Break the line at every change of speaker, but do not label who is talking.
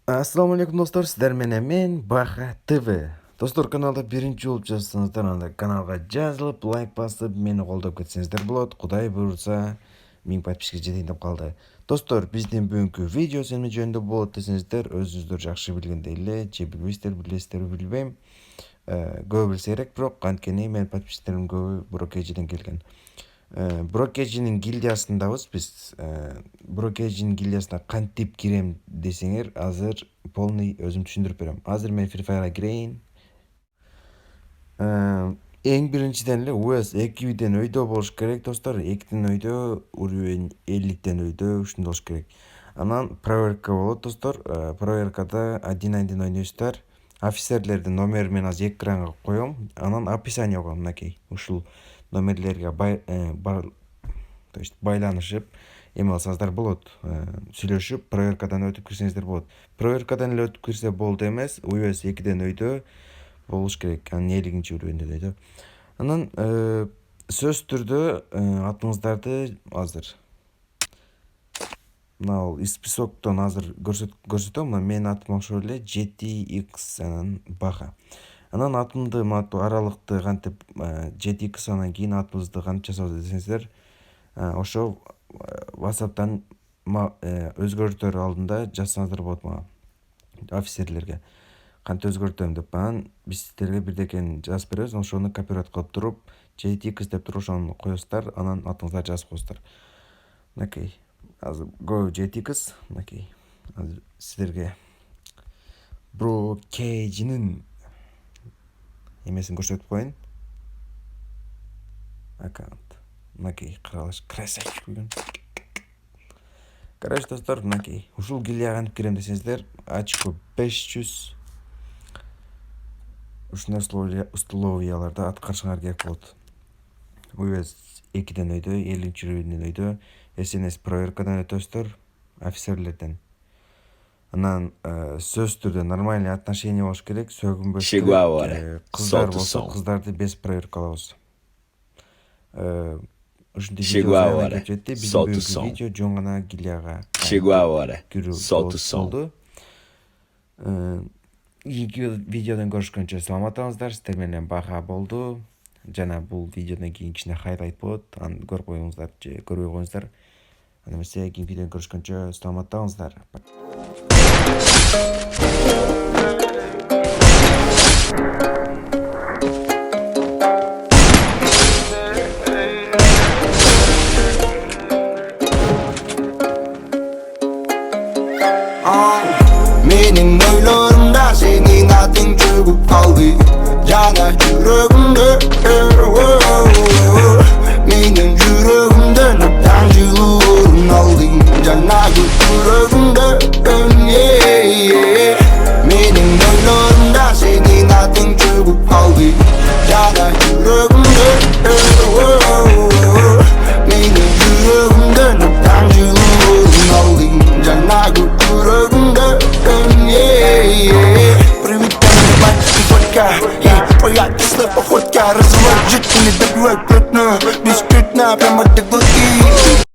Assalomu alaykum do'stlar, sizlar менен men Baha TV. Do'stlar, kanalda birinchi bo'lib жатсаңыздар, анда kanalga жазылып, лайк басып, meni қолдап кетсеңіздер болады. Құдай бұйырса, 1000 подписчикке жетейін деп қалды. Достар, біздің бүгінгі видео неме жөнінде болады десеңіздер, өзіңіздер жақсы білгендей эле, же білесіздер, білбеймін. Көп білсе керек, бирок анткени мен подписчиктерим көбү брокеджиден келген. Брокеджинин гильдиясындабыз биз. Брокеджинин гильдиясына кантип кирем десеңер, азыр полный өзүм түшүндүрүп берем. Азыр мен Free Fire'га кирейин. Эң биринчиден эле US 2ден өйдө болуш керек, достор. 2ден өйдө, уровень 50ден өйдө, ушундай болуш керек. Анан проверка болот, достор. Проверкада 1-1 ойнойсуздар. Офицерлердин номерин мен азыр экранга коем. Анан описанияга мынакей ушул номерлерге то есть байланышып эме алсаңыздар болот. Сүйлөшүп, проверкадан өтүп кирсеңиздер болот. Проверкадан эле өтүп кирсе болду эмес, US 2ден өйдө болуш керек. Анан 50-нчи уровенде өйдө. Анан сөз түрдө атыңыздарды азыр мына списоктон азыр көрсөтөм. Мына менин атым ошол эле GTX анан Baha. Анан атымды мату аралыкты кантип 7x анан кийин атыбызды кантип жасабыз десеңиздер, ошо WhatsApp'тан өзгөртөр алдында жазсаңыздар болот мага офицерлерге. Кантип өзгөртөм деп, анан биз силерге бирдекени жазып беребиз, ошону копировать кылып туруп, 7x деп туруп ошону коесуздар, анан атыңыздарды жазып коесуздар. Мынакей. Азыр go 7x, мынакей. Азыр силерге брокеджинин эмесин көрсөтүп коеюн. Аккаунт. Мынакей, каралаш красавчик бүгүн. Короче, достор, мынакей. Ушул гильдияга кантип кирем десеңиздер, очко 500. Ушундай условияларда аткарышыңар керек болот. US 2ден өйдө, 50-нчи уровеньден өйдө, SNS проверкадан өтөсүздөр, офицерлерден. Анан сөз түрдө нормальный отношение болуш керек, сөгүнбөш керек. Кыздар болсо, кыздарды без проверка алабыз. Ушундай видео жетти. Биздин бүгүнкү видео жөн гана гильдияга болду. Видеодон көрүшкөнчө саламатыңыздар. Сиздер менен Baha болду. Жана бул видеодон кийин кичине хайлайт болот. Аны көрүп коюңуздар же көрбөй коюңуздар. Анда эмесе кийинки видеодон көрүшкөнчө саламаттаңыздар.
Mening oylarımda senin adın çöküp kaldı. Yana yüreğimde mening yüreğimde neden yıllarını aldın. Yana yüreğimde mening oylarımda senin adın çöküp kaldı. Yana yüreğimde mening yüreğimde neden yıllarını aldın. Yana yüreğimde Примитивный бать и фотка Твоя кисла походка Разрывает жить и не добивает плотно Бескрытно, прямо до глотки